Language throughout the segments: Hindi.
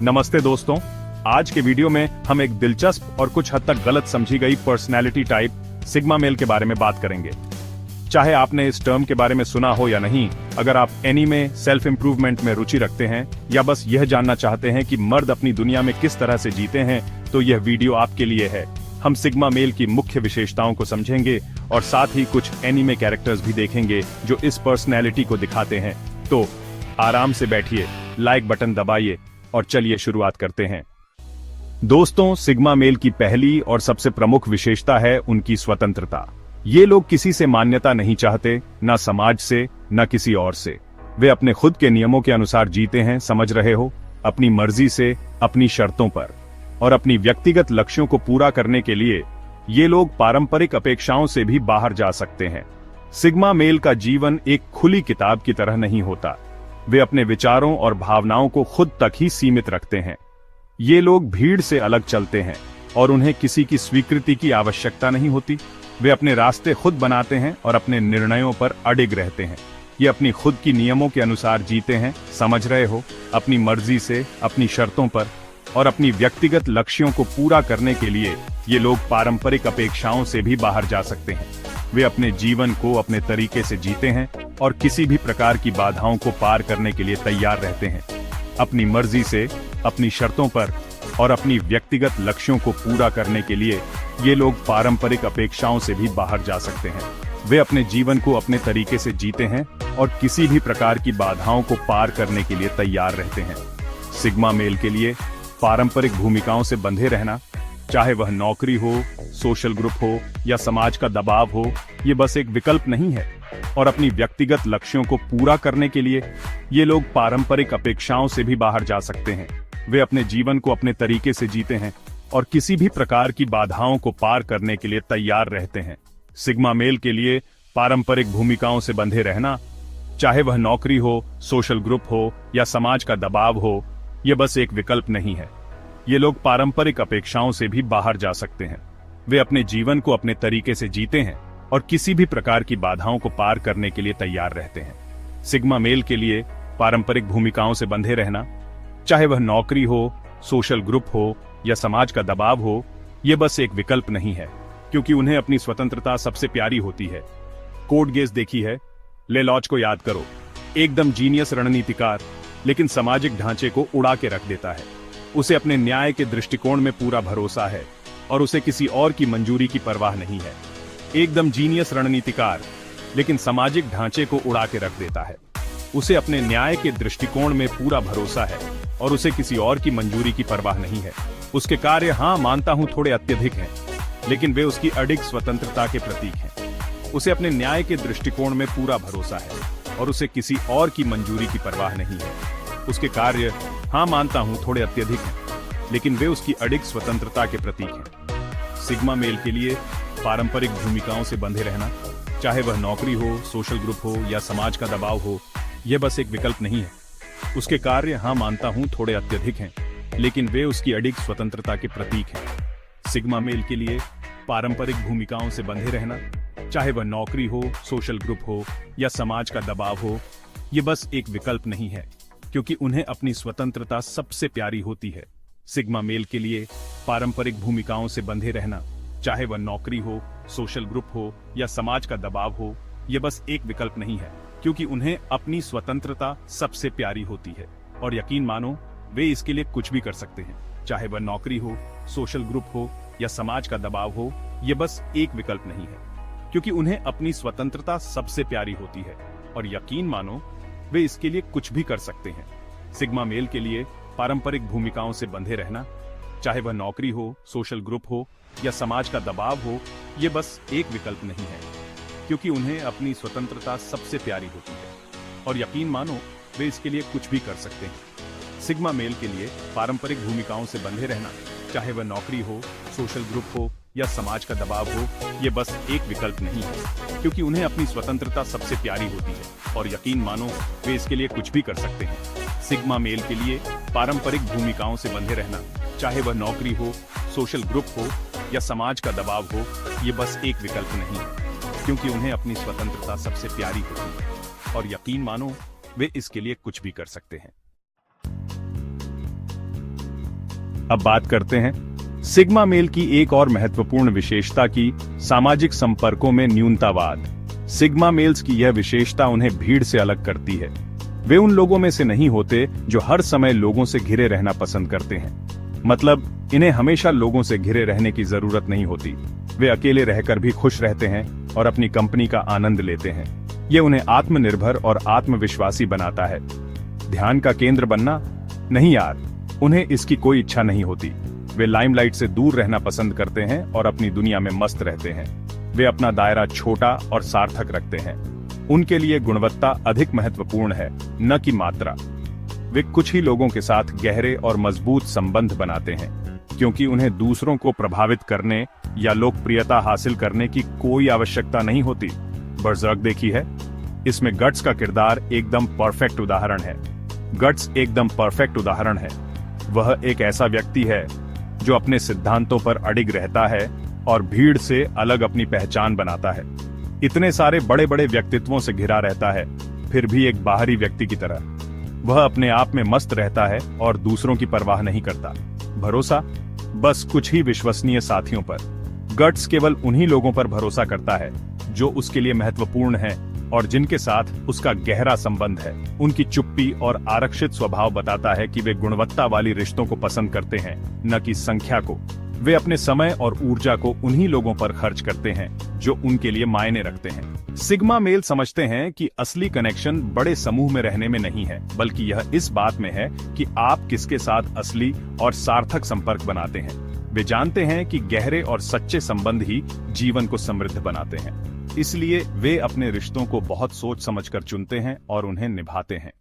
नमस्ते दोस्तों, आज के वीडियो में हम एक दिलचस्प और कुछ हद तक गलत समझी गई पर्सनैलिटी टाइप सिग्मा मेल के बारे में बात करेंगे। चाहे आपने इस टर्म के बारे में सुना हो या नहीं, अगर आप एनीमे, सेल्फ इंप्रूवमेंट में रुचि रखते हैं या बस यह जानना चाहते हैं कि मर्द अपनी दुनिया में किस तरह से जीते हैं, तो यह वीडियो आपके लिए है। हम सिग्मा मेल की मुख्य विशेषताओं को समझेंगे और साथ ही कुछ एनीमे कैरेक्टर्स भी देखेंगे जो इस पर्सनैलिटी को दिखाते हैं। तो आराम से बैठिए, लाइक बटन दबाइए और चलिए शुरुआत करते हैं। दोस्तों, सिग्मा मेल की पहली और सबसे प्रमुख विशेषता है उनकी स्वतंत्रता। ये लोग किसी से मान्यता नहीं चाहते, ना समाज से, ना किसी और से। वे अपने खुद के नियमों के अनुसार जीते हैं, समझ रहे हो, अपनी मर्जी से, अपनी शर्तों पर। और अपनी व्यक्तिगत लक्ष्यों को पूरा करने के लिए ये लोग पारंपरिक अपेक्षाओं से भी बाहर जा सकते हैं। सिग्मा मेल का जीवन एक खुली किताब की तरह नहीं होता। वे अपने विचारों और भावनाओं को खुद तक ही सीमित रखते हैं। ये लोग भीड़ से अलग चलते हैं और उन्हें किसी की स्वीकृति की आवश्यकता नहीं होती। वे अपने रास्ते खुद बनाते हैं और अपने निर्णयों पर अडिग रहते हैं। ये अपनी खुद की नियमों के अनुसार जीते हैं, समझ रहे हो, अपनी मर्जी से, अपनी शर्तों पर। और अपनी व्यक्तिगत लक्ष्यों को पूरा करने के लिए ये लोग पारंपरिक अपेक्षाओं से भी बाहर जा सकते हैं। वे अपने जीवन को अपने तरीके से जीते हैं और किसी भी प्रकार की बाधाओं को पार करने के लिए तैयार रहते हैं। अपनी मर्जी से, अपनी शर्तों पर और अपनी व्यक्तिगत लक्ष्यों को पूरा करने के लिए ये लोग पारंपरिक अपेक्षाओं से भी बाहर जा सकते हैं। वे अपने जीवन को अपने तरीके से जीते हैं और किसी भी प्रकार की बाधाओं को पार करने के लिए तैयार रहते हैं। सिग्मा मेल के लिए पारंपरिक भूमिकाओं से बंधे रहना, चाहे वह नौकरी हो, सोशल ग्रुप हो या समाज का दबाव हो, ये बस एक विकल्प नहीं है। और अपनी व्यक्तिगत लक्ष्यों को पूरा करने के लिए ये लोग पारंपरिक अपेक्षाओं से भी बाहर जा सकते हैं। वे अपने जीवन को अपने तरीके से जीते हैं और किसी भी प्रकार की बाधाओं को पार करने के लिए तैयार रहते हैं। सिग्मा मेल के लिए पारंपरिक भूमिकाओं से बंधे रहना, चाहे वह नौकरी हो, सोशल ग्रुप हो या समाज का दबाव हो, ये बस एक विकल्प नहीं है। ये लोग पारंपरिक अपेक्षाओं से भी बाहर जा सकते हैं। वे अपने जीवन को अपने तरीके से जीते हैं और किसी भी प्रकार की बाधाओं को पार करने के लिए तैयार रहते हैं। सिग्मा मेल के लिए पारंपरिक भूमिकाओं से बंधे रहना, चाहे वह नौकरी हो, सोशल ग्रुप हो या समाज का दबाव हो, ये बस एक विकल्प नहीं है, क्योंकि उन्हें अपनी स्वतंत्रता सबसे प्यारी होती है। कोड गेस देखी है? ले लॉज को याद करो। एकदम जीनियस रणनीतिकार, लेकिन सामाजिक ढांचे को उड़ा के रख देता है। उसे अपने न्याय के दृष्टिकोण में पूरा भरोसा है और उसे किसी और की मंजूरी की परवाह नहीं है। एकदम जीनियस रणनीतिकार, लेकिन सामाजिक ढांचे को उड़ा के रख देता है। उसे अपने न्याय के दृष्टिकोण में पूरा भरोसा है और उसे किसी और की मंजूरी की परवाह नहीं है। उसके कार्य, हाँ मानता हूं, थोड़े अत्यधिक हैं, लेकिन वे उसकी अडिग स्वतंत्रता के प्रतीक हैं। उसे अपने न्याय के दृष्टिकोण में पूरा भरोसा है और उसे किसी और की मंजूरी की परवाह नहीं है। उसके कार्य, हाँ मानता हूं, थोड़े अत्यधिक हैं, लेकिन वे उसकी अडिग स्वतंत्रता के प्रतीक हैं। सिग्मा मेल के लिए पारंपरिक भूमिकाओं से बंधे रहना, चाहे वह नौकरी हो, सोशल ग्रुप हो या समाज का दबाव हो, यह बस एक विकल्प नहीं है। उसके कार्य, हाँ मानता हूं, थोड़े अत्यधिक हैं, लेकिन वे उसकी अडिग स्वतंत्रता के प्रतीक हैं। सिग्मा मेल के लिए पारंपरिक भूमिकाओं से बंधे रहना, चाहे वह नौकरी हो, सोशल ग्रुप हो या समाज का दबाव हो, ये बस एक विकल्प नहीं है, क्योंकि उन्हें अपनी स्वतंत्रता सबसे प्यारी होती है। सिग्मा मेल के लिए पारंपरिक भूमिकाओं से बंधे रहना, चाहे वह नौकरी हो, सोशल ग्रुप हो या समाज का दबाव हो, ये बस एक विकल्प नहीं है, क्योंकि उन्हें अपनी स्वतंत्रता सबसे प्यारी होती है। और यकीन मानो, वे इसके लिए कुछ भी कर सकते हैं। चाहे वह नौकरी हो, सोशल ग्रुप हो या समाज का दबाव हो, ये बस एक विकल्प नहीं है, क्योंकि उन्हें अपनी स्वतंत्रता सबसे प्यारी होती है। और यकीन मानो, वे इसके लिए कुछ भी कर सकते हैं। सिग्मा मेल के लिए पारंपरिक भूमिकाओं से बंधे रहना, चाहे वह नौकरी हो, सोशल ग्रुप हो या समाज का दबाव हो, ये बस एक विकल्प नहीं है, क्योंकि उन्हें अपनी स्वतंत्रता सबसे प्यारी होती है। और यकीन मानो, वे इसके लिए कुछ भी कर सकते हैं। सिग्मा मेल के लिए पारंपरिक भूमिकाओं से बंधे रहना, चाहे वह नौकरी हो, सोशल ग्रुप हो या समाज का दबाव हो, ये बस एक विकल्प नहीं है, क्योंकि उन्हें अपनी स्वतंत्रता सबसे प्यारी होती है। और यकीन मानो, वे इसके लिए कुछ भी कर सकते हैं। सिग्मा मेल के लिए पारंपरिक भूमिकाओं से बंधे रहना, चाहे वह नौकरी हो, सोशल ग्रुप हो या समाज का दबाव हो, ये बस एक विकल्प नहीं है, क्योंकि उन्हें अपनी स्वतंत्रता सबसे प्यारी होती है। और यकीन मानो, वे इसके लिए कुछ भी कर सकते हैं। अब बात करते हैं सिग्मा मेल की एक और महत्वपूर्ण विशेषता की, सामाजिक संपर्कों में न्यूनतावाद। सिग्मा मेल्स की यह विशेषता उन्हें भीड़ से अलग करती है। वे उन लोगों में से नहीं होते जो हर समय लोगों से घिरे रहना पसंद करते हैं। मतलब इन्हें हमेशा लोगों से घिरे रहने की जरूरत नहीं होती। वे अकेले रहकर भी खुश रहते हैं और अपनी कंपनी का आनंद लेते हैं। ये उन्हें आत्मनिर्भर और आत्मविश्वासी बनाता है। ध्यान का केंद्र बनना? नहीं यार, उन्हें इसकी कोई इच्छा नहीं होती। वे लाइमलाइट से दूर रहना पसंद करते हैं और अपनी दुनिया में मस्त रहते हैं। वे अपना दायरा छोटा और सार्थक रखते हैं। उनके लिए गुणवत्ता अधिक महत्वपूर्ण है, न कि मात्रा। वे कुछ ही लोगों के साथ गहरे और मजबूत संबंध बनाते हैं, क्योंकि उन्हें दूसरों को प्रभावित करने या लोकप्रियता हासिल करने की कोई आवश्यकता नहीं होती। बर्ज़र्क देखी है? इसमें गट्स का किरदार एकदम परफेक्ट उदाहरण है। गट्स एकदम परफेक्ट उदाहरण है। वह एक ऐसा व्यक्ति है जो अपने सिद्धांतों पर अडिग रहता है और भीड़ से अलग अपनी पहचान बनाता है। इतने सारे बड़े बड़े व्यक्तित्वों से घिरा रहता है, फिर भी एक बाहरी व्यक्ति की तरह। वह अपने आप में मस्त रहता है और दूसरों की परवाह नहीं करता। भरोसा? बस कुछ ही विश्वसनीय साथियों पर। गट्स केवल उन्हीं लोगों पर भरोसा करता है जो उसके लिए महत्वपूर्ण हैं और जिनके साथ उसका गहरा संबंध है। उनकी चुप्पी और आरक्षित स्वभाव बताता है कि वे गुणवत्ता वाली रिश्तों को पसंद करते हैं, न कि संख्या को। वे अपने समय और ऊर्जा को उन्हीं लोगों पर खर्च करते हैं जो उनके लिए मायने रखते हैं। सिग्मा मेल समझते हैं कि असली कनेक्शन बड़े समूह में रहने में नहीं है, बल्कि यह इस बात में है कि आप किसके साथ असली और सार्थक संपर्क बनाते हैं। वे जानते हैं कि गहरे और सच्चे संबंध ही जीवन को समृद्ध बनाते हैं। इसलिए वे अपने रिश्तों को बहुत सोच समझकर चुनते हैं और उन्हें निभाते हैं।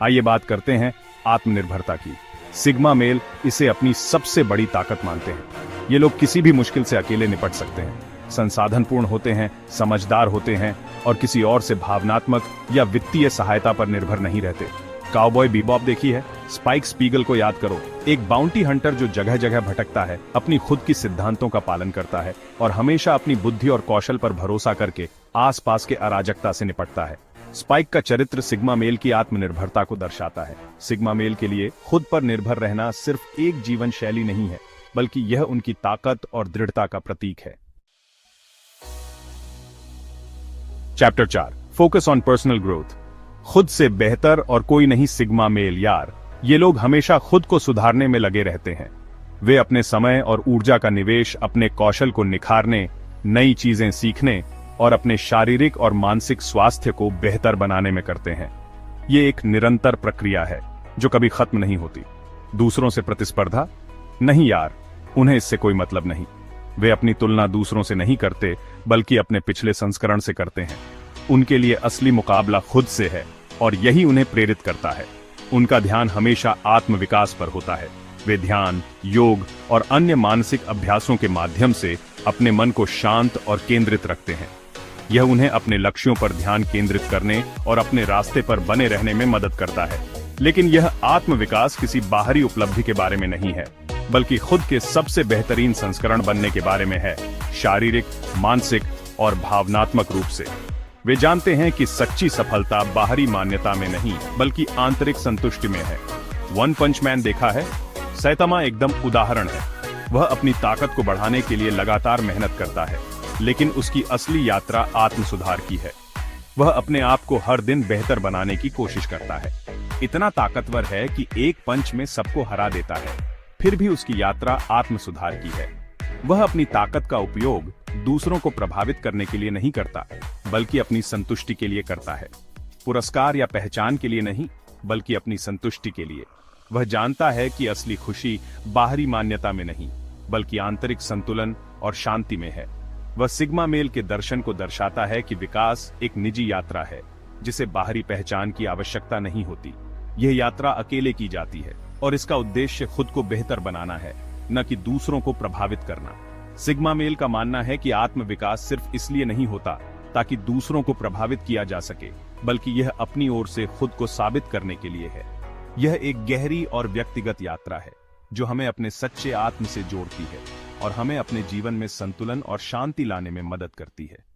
आइए बात करते हैं आत्मनिर्भरता की। सिग्मा मेल इसे अपनी सबसे बड़ी ताकत मानते हैं। ये लोग किसी भी मुश्किल से अकेले निपट सकते हैं, संसाधनपूर्ण होते हैं, समझदार होते हैं और किसी और से भावनात्मक या वित्तीय सहायता पर निर्भर नहीं रहते। काउबॉय बीबॉप देखी है? स्पाइक स्पीगल को याद करो। एक बाउंटी हंटर जो जगह जगह भटकता है, अपनी खुद की सिद्धांतों का पालन करता है और हमेशा अपनी बुद्धि और कौशल पर भरोसा करके आसपास के अराजकता से निपटता है। स्पाइक का चरित्र सिग्मा मेल की आत्मनिर्भरता को दर्शाता है। सिग्मा मेल के लिए खुद पर निर्भर रहना सिर्फ एक जीवन शैली नहीं है, बल्कि यह उनकी ताकत और दृढ़ता का प्रतीक है। Chapter 4, focus on personal growth. खुद से बेहतर और कोई नहीं सिग्मा मेल यार। ये लोग हमेशा खुद को सुधारने में लगे रहते हैं। वे अपने समय और ऊर्जा का निवेश अपने कौशल को निखारने, नई चीजें सीखने और अपने शारीरिक और मानसिक स्वास्थ्य को बेहतर बनाने में करते हैं। ये एक निरंतर प्रक्रिया है जो कभी खत्म नहीं होती। दूसरों से प्रतिस्पर्धा? नहीं यार, उन्हें इससे कोई मतलब नहीं। वे अपनी तुलना दूसरों से नहीं करते, बल्कि अपने पिछले संस्करण से करते हैं। उनके लिए असली मुकाबला खुद से है और यही उन्हें प्रेरित करता है। उनका ध्यान हमेशा आत्मविकास पर होता है। वे ध्यान, योग और अन्य मानसिक अभ्यासों के माध्यम से अपने मन को शांत और केंद्रित रखते हैं। यह उन्हें अपने लक्ष्यों पर ध्यान केंद्रित करने और अपने रास्ते पर बने रहने में मदद करता है। लेकिन यह आत्मविकास किसी बाहरी उपलब्धि के बारे में नहीं है, बल्कि खुद के सबसे बेहतरीन संस्करण बनने के बारे में है, शारीरिक, मानसिक और भावनात्मक रूप से। वे जानते हैं कि सच्ची सफलता बाहरी मान्यता में नहीं, बल्कि आंतरिक संतुष्टि में है। वन पंच मैन देखा है? सैतामा एकदम उदाहरण है। वह अपनी ताकत को बढ़ाने के लिए लगातार मेहनत करता है, लेकिन उसकी असली यात्रा आत्म सुधार की है। वह अपने आप को हर दिन बेहतर बनाने की कोशिश करता है। इतना ताकतवर है कि एक पंच में सबको हरा देता है, फिर भी उसकी यात्रा आत्म सुधार की है। वह अपनी ताकत का उपयोग दूसरों को प्रभावित करने के लिए नहीं करता, बल्कि अपनी संतुष्टि के लिए करता है। पुरस्कार या पहचान के लिए नहीं, बल्कि अपनी संतुष्टि के लिए। वह जानता है कि असली खुशी बाहरी मान्यता में नहीं, बल्कि आंतरिक संतुलन और शांति में है। वह सिग्मा मेल के दर्शन को दर्शाता है कि विकास एक निजी यात्रा है, जिसे बाहरी पहचान की आवश्यकता नहीं होती। यह यात्रा अकेले की जाती है और इसका उद्देश्य खुद को बेहतर बनाना है, न कि दूसरों को प्रभावित करना। सिग्मा मेल का मानना है कि आत्म विकास सिर्फ इसलिए नहीं होता ताकि दूसरों को प्रभावित किया जा सके, बल्कि यह अपनी ओर से खुद को साबित करने के लिए है। यह एक गहरी और व्यक्तिगत यात्रा है जो हमें अपने सच्चे आत्म से जोड़ती है और हमें अपने जीवन में संतुलन और शांति लाने में मदद करती है।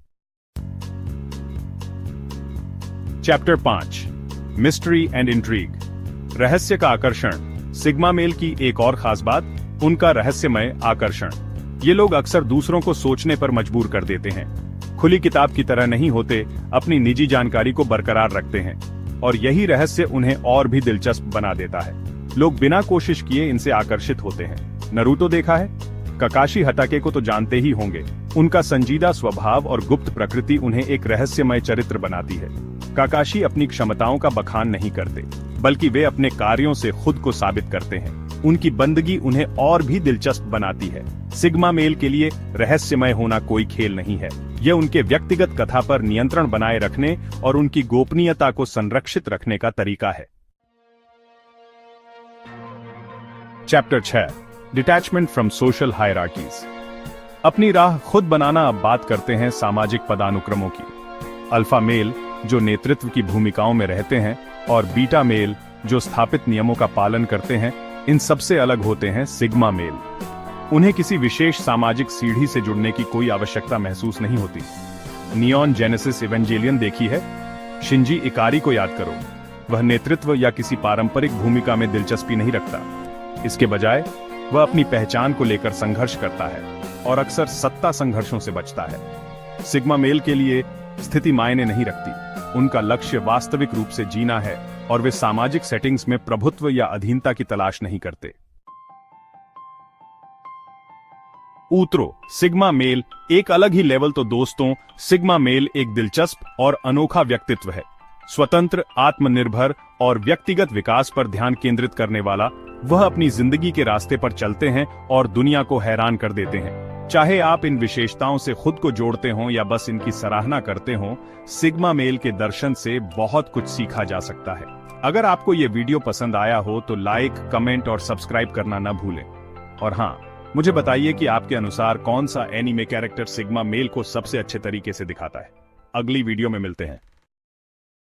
Chapter 5, mystery and intrigue. रहस्य का आकर्षण। सिग्मा मेल की एक और खास बात उनका रहस्यमय आकर्षण। ये लोग अक्सर दूसरों को सोचने पर मजबूर कर देते हैं। खुली किताब की तरह नहीं होते, अपनी निजी जानकारी को बरकरार रखते हैं और यही रहस्य उन्हें और भी दिलचस्प बना देता है। लोग बिना कोशिश किए इनसे आकर्षित होते हैं। नारुतो देखा है? काकाशी हताके को तो जानते ही होंगे। उनका संजीदा स्वभाव और गुप्त प्रकृति उन्हें एक रहस्यमय चरित्र बनाती है। काकाशी अपनी क्षमताओं का बखान नहीं करते, बल्कि वे अपने कार्यों से खुद को साबित करते हैं। उनकी बंदगी उन्हें और भी दिलचस्प बनाती है। सिग्मा मेल के लिए रहस्यमय होना कोई खेल नहीं है, यह उनके व्यक्तिगत कथा पर नियंत्रण बनाए रखने और उनकी गोपनीयता को संरक्षित रखने का तरीका है। Chapter 6, detachment from social hierarchies. अपनी राह खुद बनाना। अब बात करते हैं सामाजिक पदानुक्रमों की। अल्फा मेल जो नेतृत्व की भूमिकाओं में रहते हैं और बीटा मेल जो स्थापित नियमों का पालन करते हैं, इन सबसे अलग होते हैं सिग्मा मेल। उन्हें किसी विशेष सामाजिक सीढ़ी से जुड़ने की कोई आवश्यकता महसूस नहीं होती। नियॉन जेनेसिस इवेंजेलियन देखी है? शिंजी इकारी को याद करो। वह नेतृत्व या किसी पारंपरिक भूमिका में दिलचस्पी नहीं रखता। इसके बजाय वह अपनी पहचान को लेकर संघर्ष करता है और अक्सर सत्ता संघर्षों से बचता है। सिग्मा मेल के लिए स्थिति मायने नहीं रखती। उनका लक्ष्य वास्तविक रूप से जीना है और वे सामाजिक सेटिंग्स में प्रभुत्व या अधीनता की तलाश नहीं करते। ऊतरो सिग्मा मेल एक अलग ही लेवल। तो दोस्तों, सिग्मा मेल एक दिलचस्प और अनोखा व्यक्तित्व है। स्वतंत्र, आत्मनिर्भर और व्यक्तिगत विकास पर ध्यान केंद्रित करने वाला। वह अपनी जिंदगी के रास्ते पर चलते हैं और दुनिया को हैरान कर देते हैं। चाहे आप इन विशेषताओं से खुद को जोड़ते हों या बस इनकी सराहना करते हों, सिग्मा मेल के दर्शन से बहुत कुछ सीखा जा सकता है। अगर आपको ये वीडियो पसंद आया हो तो लाइक, कमेंट और सब्सक्राइब करना न भूलें। और हाँ, मुझे बताइए कि आपके अनुसार कौन सा एनीमे कैरेक्टर सिग्मा मेल को सबसे अच्छे तरीके से दिखाता है। अगली वीडियो में मिलते हैं।